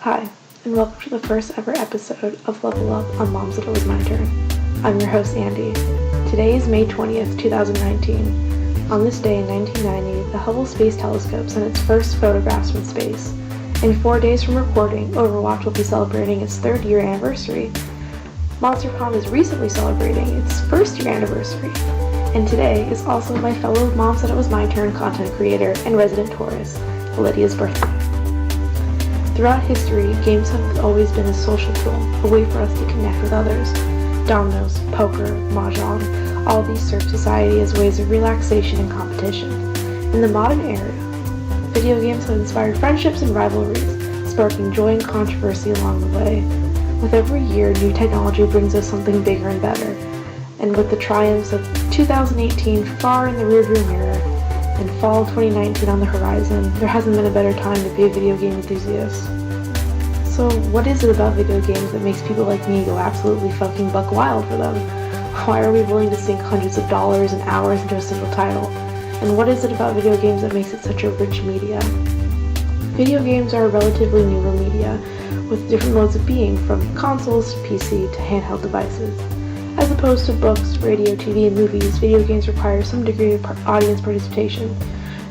Hi, and welcome to the first ever episode of Level Up on Mom Said It Was My Turn. I'm your host, Andi. Today is May 20th, 2019. On this day in 1990, the Hubble Space Telescope sent its first photographs from space. In 4 days from recording, Overwatch will be celebrating its 3rd year anniversary. Monster Prom is recently celebrating its 1st year anniversary. And today is also my fellow Mom Said It Was My Turn content creator and resident tourist, Lydia's birthday. Throughout history, games have always been a social tool, a way for us to connect with others. Dominoes, poker, mahjong, all these serve society as ways of relaxation and competition. In the modern era, video games have inspired friendships and rivalries, sparking joy and controversy along the way. With every year, new technology brings us something bigger and better. And with the triumphs of 2018 far in the rearview mirror, and fall 2019 on the horizon, there hasn't been a better time to be a video game enthusiast. So what is it about video games that makes people like me go absolutely fucking buck wild for them? Why are we willing to sink hundreds of dollars and hours into a single title? And what is it about video games that makes it such a rich media? Video games are a relatively newer media, with different modes of being, from consoles to PC to handheld devices. As opposed to books, radio, TV, and movies, video games require some degree of audience participation.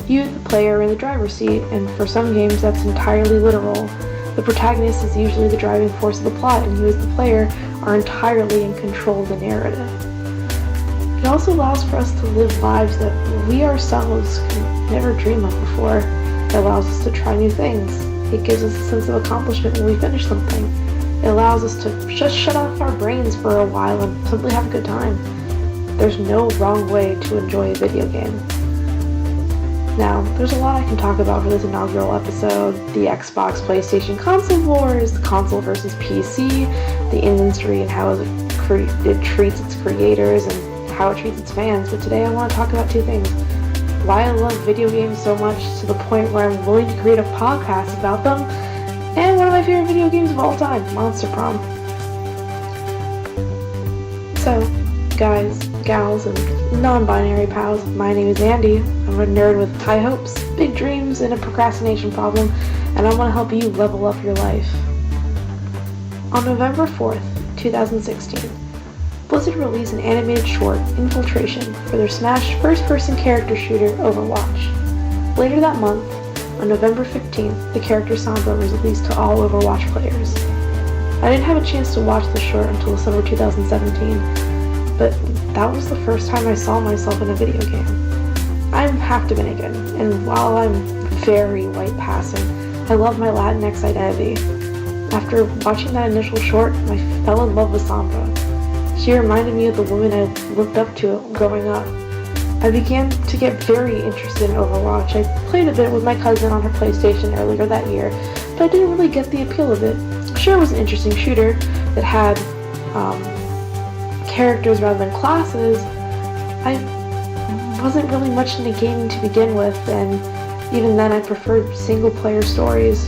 You, the player, are in the driver's seat, and for some games that's entirely literal. The protagonist is usually the driving force of the plot, and you as the player are entirely in control of the narrative. It also allows for us to live lives that we ourselves could never dream of before. It allows us to try new things. It gives us a sense of accomplishment when we finish something. It allows us to just shut off our brains for a while and simply have a good time. There's no wrong way to enjoy a video game. Now, there's a lot I can talk about for this inaugural episode. The Xbox PlayStation console wars, the console versus PC, the industry and how it treats its creators and how it treats its fans. But today I want to talk about 2 things. Why I love video games so much to the point where I'm willing to create a podcast about them, and one of my favorite video games of all time, Monster Prom. So, guys, gals, and non-binary pals, my name is Andi. I'm a nerd with high hopes, big dreams, and a procrastination problem, and I want to help you level up your life. On November 4th, 2016, Blizzard released an animated short, Infiltration, for their smashed first-person character shooter, Overwatch. Later that month, on November 15th, the character Sombra was released to all Overwatch players. I didn't have a chance to watch the short until December 2017, but that was the first time I saw myself in a video game. I'm half Dominican, and while I'm very white passing, I love my Latinx identity. After watching that initial short, I fell in love with Sombra. She reminded me of the woman I looked up to growing up. I began to get very interested in Overwatch. I played a bit with my cousin on her PlayStation earlier that year, but I didn't really get the appeal of it. Sure, it was an interesting shooter that had characters rather than classes. I wasn't really much into gaming to begin with, and even then I preferred single-player stories.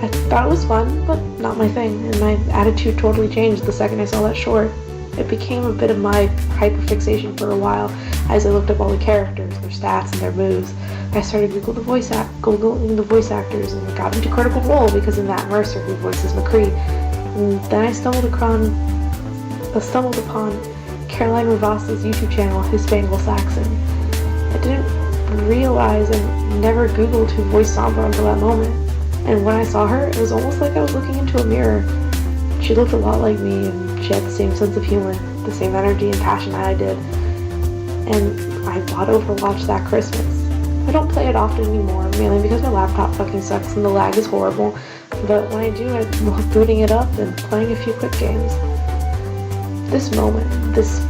I thought it was fun, but not my thing, and my attitude totally changed the second I saw that short. It became a bit of my hyperfixation for a while as I looked up all the characters, their stats, and their moves. I started Googling the voice actors and got into Critical Role because of Matt Mercer, who voices McCree. And then I stumbled upon Caroline Rivas's YouTube channel, Hispangal Saxon. I didn't realize and never Googled who voiced Sombra until that moment. And when I saw her, it was almost like I was looking into a mirror. She looked a lot like me, and she had the same sense of humor, the same energy and passion that I did. And I bought Overwatch that Christmas. I don't play it often anymore, mainly because my laptop fucking sucks and the lag is horrible. But when I do, I love booting it up and playing a few quick games. This moment, this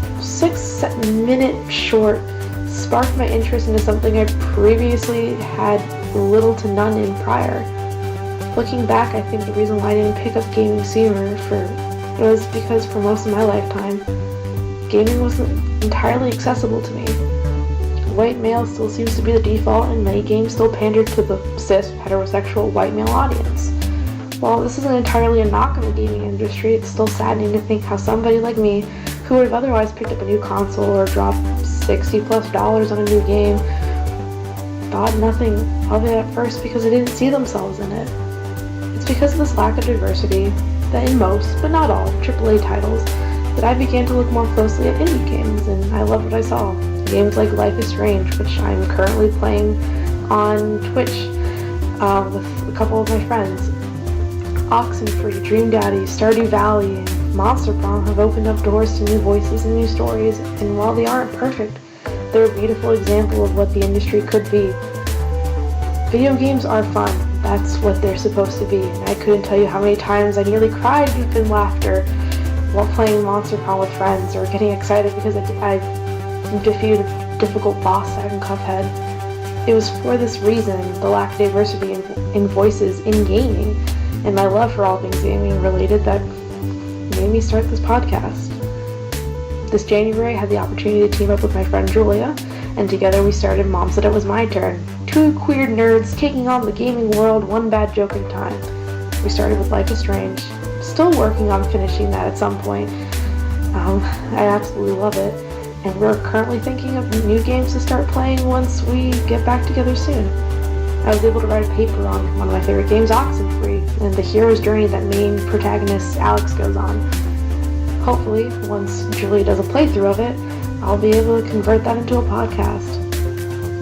6-minute short, sparked my interest into something I previously had little to none in prior. Looking back, I think the reason why I didn't pick up gaming sooner was because for most of my lifetime, gaming wasn't entirely accessible to me. White male still seems to be the default, and many games still pander to the cis, heterosexual, white male audience. While this isn't entirely a knock on the gaming industry, it's still saddening to think how somebody like me, who would have otherwise picked up a new console or dropped $60+ on a new game, thought nothing of it at first because they didn't see themselves in it. It's because of this lack of diversity that in most, but not all, AAA titles, that I began to look more closely at indie games, and I loved what I saw. Games like Life is Strange, which I'm currently playing on Twitch with a couple of my friends. Oxenfree, Dream Daddy, Stardew Valley, and Monster Prom have opened up doors to new voices and new stories, and while they aren't perfect, they're a beautiful example of what the industry could be. Video games are fun. That's what they're supposed to be. And I couldn't tell you how many times I nearly cried deep in laughter while playing Monster Prom with friends, or getting excited because I defeated a difficult boss in Cuphead. It was for this reason, the lack of diversity in voices in gaming, and my love for all things gaming related, that made me start this podcast. This January, I had the opportunity to team up with my friend Julia, and together we started Mom Said It Was My Turn. Two queer nerds taking on the gaming world one bad joke at a time. We started with Life is Strange. Still working on finishing that at some point. I absolutely love it. And we're currently thinking of new games to start playing once we get back together soon. I was able to write a paper on one of my favorite games, Oxenfree, and the hero's journey that main protagonist Alex goes on. Hopefully, once Julia does a playthrough of it, I'll be able to convert that into a podcast.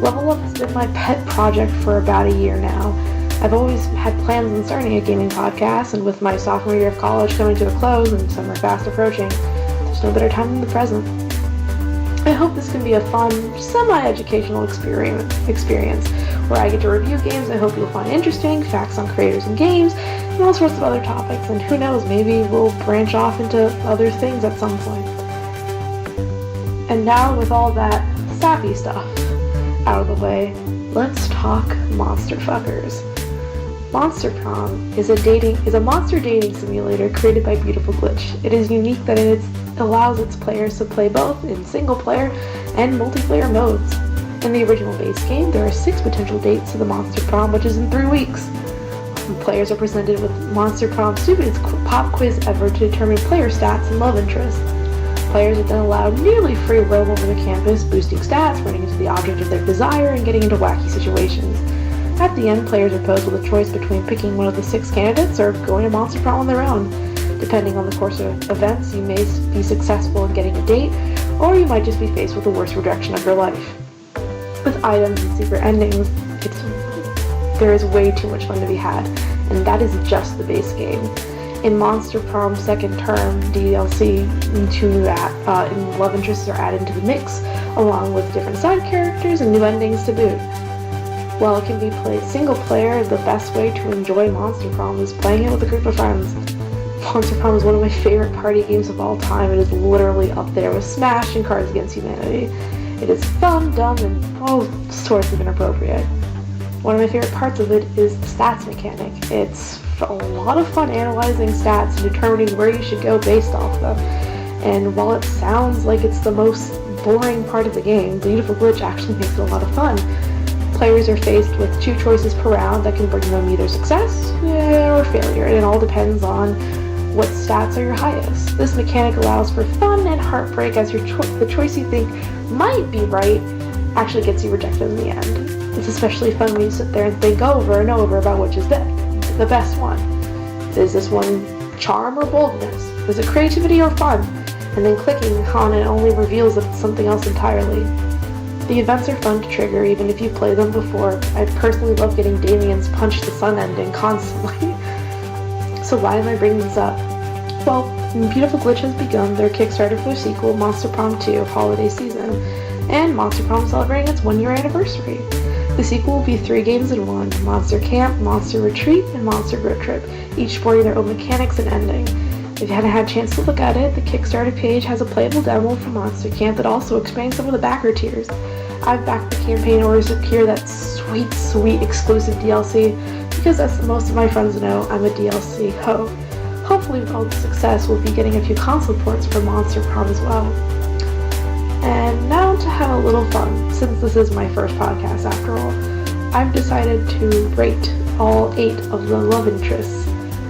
Level Up has been my pet project for about a year now. I've always had plans on starting a gaming podcast, and with my sophomore year of college coming to a close and summer fast approaching, there's no better time than the present. I hope this can be a fun, semi-educational experience where I get to review games I hope you'll find interesting, facts on creators and games, and all sorts of other topics, and who knows, maybe we'll branch off into other things at some point. And now, with all that sappy stuff out of the way, let's talk monster fuckers. Monster Prom is a monster dating simulator created by Beautiful Glitch. It is unique that it allows its players to play both in single player and multiplayer modes. In the original base game, there are 6 potential dates to the Monster Prom, which is in 3 weeks. Players are presented with Monster Prom's stupidest pop quiz ever to determine player stats and love interests. Players are then allowed nearly free roam over the campus, boosting stats, running into the object of their desire, and getting into wacky situations. At the end, players are posed with a choice between picking one of the 6 candidates or going to Monster Prom on their own. Depending on the course of events, you may be successful in getting a date, or you might just be faced with the worst rejection of your life. With items and secret endings, there is way too much fun to be had, and that is just the base game. In Monster Prom Second Term DLC, 2 new love interests are added into the mix, along with different side characters and new endings to boot. While it can be played single player, the best way to enjoy Monster Prom is playing it with a group of friends. Monster Prom is one of my favorite party games of all time. It is literally up there with Smash and Cards Against Humanity. It is fun, dumb, and all sorts of inappropriate. One of my favorite parts of it is the stats mechanic. It's a lot of fun analyzing stats and determining where you should go based off them. And while it sounds like it's the most boring part of the game, Beautiful Glitch actually makes it a lot of fun. Players are faced with 2 choices per round that can bring them either success or failure. It all depends on what stats are your highest. This mechanic allows for fun and heartbreak, as the choice you think might be right actually gets you rejected in the end. It's especially fun when you sit there and think over and over about which is the best one. Is this one charm or boldness? Is it creativity or fun? And then clicking on it only reveals that it's something else entirely. The events are fun to trigger even if you've played them before. I personally love getting Damien's Punch the Sun ending constantly. So why am I bringing this up? Well, Beautiful Glitch has begun their Kickstarter for their sequel, Monster Prom 2 Holiday Season, and Monster Prom celebrating its 1-year anniversary. The sequel will be 3 games in one: Monster Camp, Monster Retreat, and Monster Road Trip, each sporting their own mechanics and ending. If you haven't had a chance to look at it, the Kickstarter page has a playable demo for Monster Camp that also expands some of the backer tiers. I've backed the campaign in order to secure that sweet exclusive DLC, because as most of my friends know, I'm a DLC hoe. Hopefully with all the success, we'll be getting a few console ports for Monster Prom as well. And now to have a little fun, since this is my first podcast after all, I've decided to rate all 8 of the love interests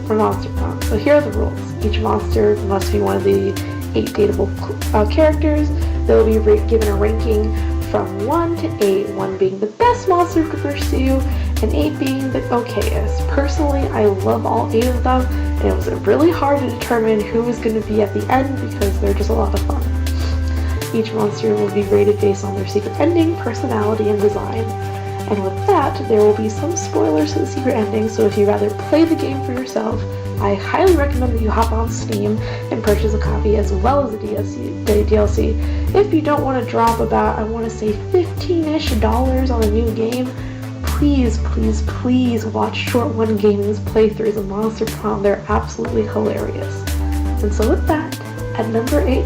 for Monster Prom. So here are the rules. Each monster must be one of the 8 dateable characters. They'll be given a ranking from 1 to 8, 1 being the best monster to pursue, and 8 being the okayest. Personally, I love all 8 of them, and it was really hard to determine who was going to be at the end because they're just a lot of fun. Each monster will be rated based on their secret ending, personality, and design. And with that, there will be some spoilers to the secret ending, so if you'd rather play the game for yourself, I highly recommend that you hop on Steam and purchase a copy as well as the DLC. If you don't want to drop about, I want to say $15-ish on a new game, please watch Short One Gaming's playthroughs of Monster Prom. They're absolutely hilarious. And so with that, at number 8,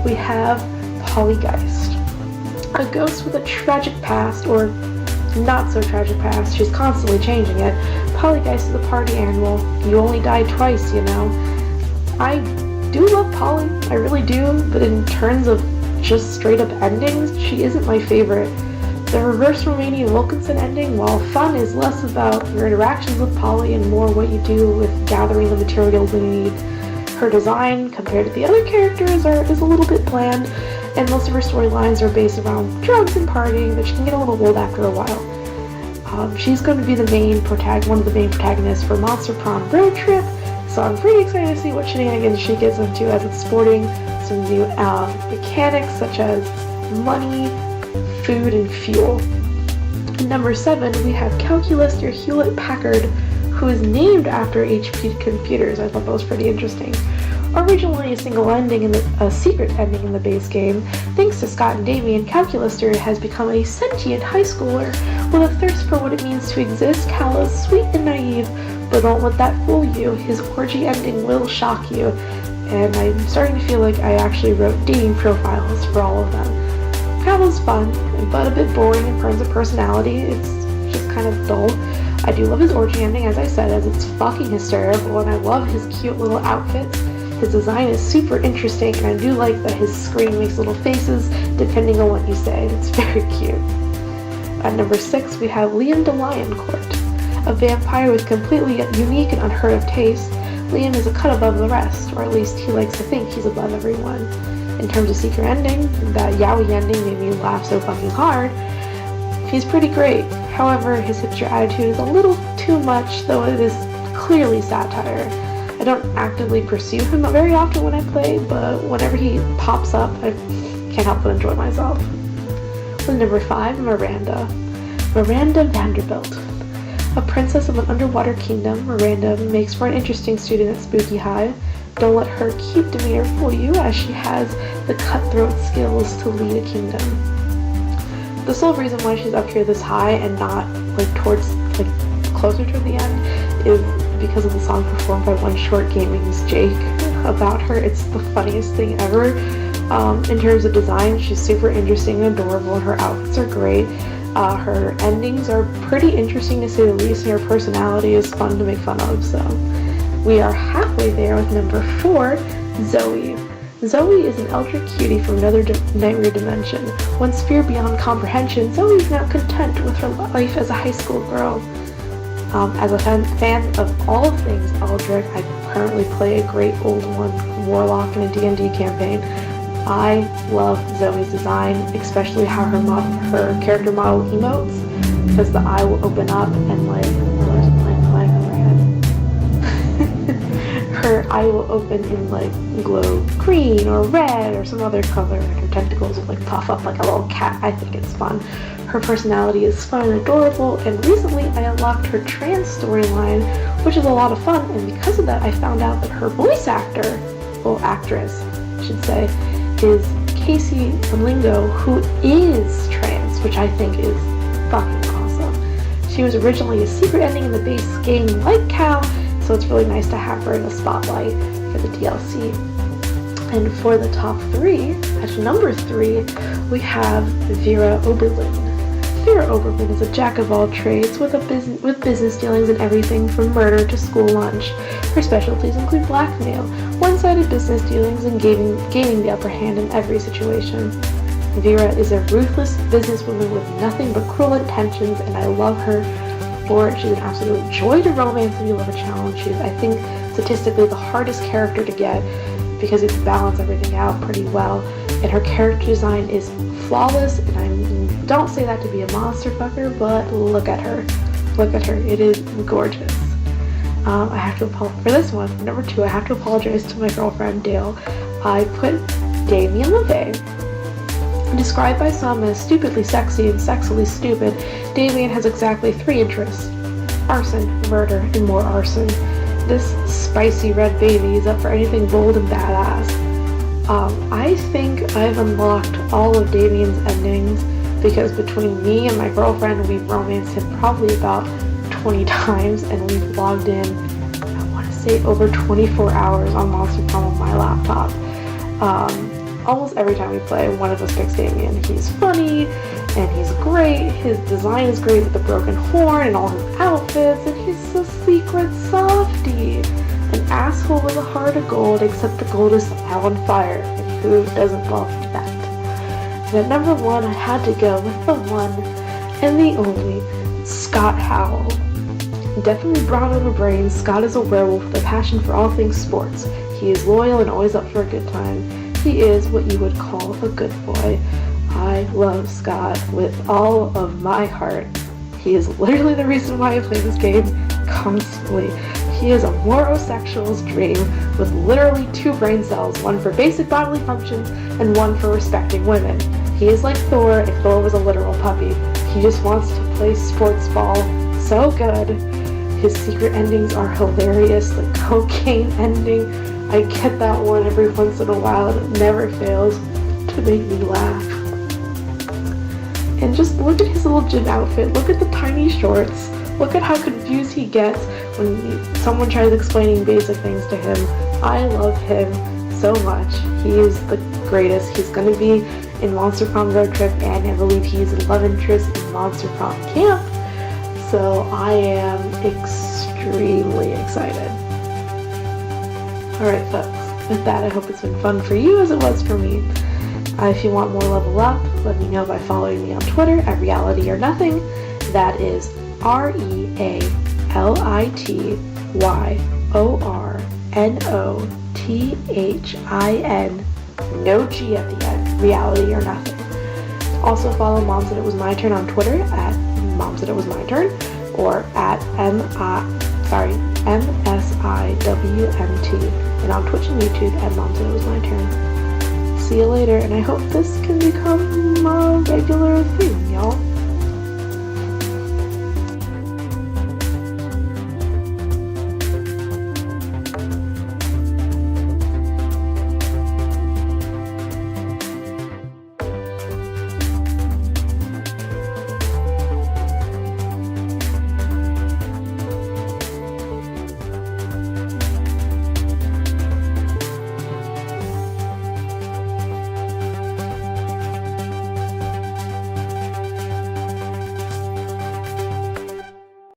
we have Pollygeist. A ghost with a tragic past, or not so tragic past, she's constantly changing it. Pollygeist is a party animal. You only die twice, you know. I do love Polly, I really do, but in terms of just straight up endings, she isn't my favorite. The reverse Romanian Wilkinson ending, while fun, is less about your interactions with Polly and more what you do with gathering the materials you need. Her design, compared to the other characters, is a little bit bland, and most of her storylines are based around drugs and partying, but she can get a little old after a while. She's going to be one of the main protagonists for Monster Prom Road Trip, so I'm pretty excited to see what shenanigans she gets into as it's sporting some new mechanics such as money, food, and fuel. Number 7, we have Calculus, your Hewlett-Packard, who is named after HP computers. I thought that was pretty interesting. Originally a secret ending in the base game, thanks to Scott and Damien, Calculister has become a sentient high schooler with a thirst for what it means to exist. Cal is sweet and naive, but don't let that fool you. His orgy ending will shock you, and I'm starting to feel like I actually wrote dating profiles for all of them. Cal is fun, but a bit boring in terms of personality. It's just kind of dull. I do love his orgy ending, as I said, as it's fucking hysterical, and I love his cute little outfits. His design is super interesting, and I do like that his screen makes little faces depending on what you say. It's very cute. At number 6, we have Liam de Lioncourt. A vampire with completely unique and unheard of taste, Liam is a cut above the rest, or at least he likes to think he's above everyone. In terms of secret ending, that yaoi ending made me laugh so fucking hard. He's pretty great. However, his hipster attitude is a little too much, though it is clearly satire. I don't actively pursue him very often when I play, but whenever he pops up, I can't help but enjoy myself. With number 5, Miranda. Miranda Vanderbilt. A princess of an underwater kingdom, Miranda makes for an interesting student at Spooky High. Don't let her cute demeanor fool you, as she has the cutthroat skills to lead a kingdom. The sole reason why she's up here this high and not closer to the end is because of the song performed by One Short Gaming's Jake about her. It's the funniest thing ever. In terms of design, she's super interesting and adorable, and her outfits are great. Her endings are pretty interesting to say the least, and her personality is fun to make fun of. So we are halfway there with number 4, Zoe. Zoe is an elder cutie from another nightmare dimension. Once feared beyond comprehension, Zoe is now content with her life as a high school girl. As a fan of all things Eldritch, I currently play a great old one, Warlock, in a D&D campaign. I love Zoe's design, especially how her character model emotes, because the eye will open up and there's a blank overhead. Her eye will open in glow green or red or some other color, and her tentacles will puff up like a little cat. I think it's fun. Her personality is fun and adorable, and recently I unlocked her trans storyline, which is a lot of fun, and because of that I found out that her voice actress, I should say, is Casey Lingo, who is trans, which I think is fucking awesome. She was originally a secret ending in the base game like Cal, so it's really nice to have her in the spotlight for the DLC. And for the top 3, at number 3, we have Vera Oberlin. Vera Oberlin is a jack of all trades with business dealings in everything from murder to school lunch. Her specialties include blackmail, one-sided business dealings, and gaining the upper hand in every situation. Vera is a ruthless businesswoman with nothing but cruel intentions, and I love her for it. She's an absolute joy to romance if you love a challenge. She's, I think, statistically the hardest character to get because you can balance everything out pretty well, and her character design is flawless, and I don't say that to be a monster fucker, but look at her. Look at her. It is gorgeous. I have to apologize for this one. Number 2, I have to apologize to my girlfriend, Dale. I put Damien LeVay, described by some as stupidly sexy and sexily stupid. Damien has exactly 3 interests: arson, murder, and more arson. This spicy red baby is up for anything bold and badass. I think I've unlocked all of Damien's endings because between me and my girlfriend, we've romanced him probably about 20 times, and we've logged in, I want to say, over 24 hours on Monster Prom on my laptop. Almost every time we play, one of us picks Damien. He's funny, and he's great. His design is great with the broken horn and all his outfits, and he's a secret softie. An asshole with a heart of gold, except the gold is somehow on fire, and who doesn't love that? And at number 1, I had to go with the one and the only Scott Howell. Definitely brown over brains, Scott is a werewolf with a passion for all things sports. He is loyal and always up for a good time. He is what you would call a good boy. I love Scott with all of my heart. He is literally the reason why I play this game constantly. He is a morosexual's dream with literally 2 brain cells, one for basic bodily functions and one for respecting women. He is like Thor if Thor was a literal puppy. He just wants to play sports ball so good. His secret endings are hilarious. The cocaine ending, I get that one every once in a while, and it never fails to make me laugh. And just look at his little gym outfit. Look at the tiny shorts. Look at how confused he gets when someone tries explaining basic things to him. I love him so much. He is the greatest. He's going to be in Monster Prom Road Trip, and I believe he's a love interest in Monster Prom Camp. So I am extremely excited. Alright folks, with that I hope it's been fun for you as it was for me. If you want more Level Up, let me know by following me on Twitter at RealityOrNothing. That is RealityOrNothin, no G at the end, Reality or Nothing. Also follow MomSaidItWasMyTurn on Twitter at MomSaidItWasMyTurn or at MSIWMT, and on Twitch and YouTube at MomSaidItWasMyTurn. See you later, and I hope this can become a regular thing, y'all.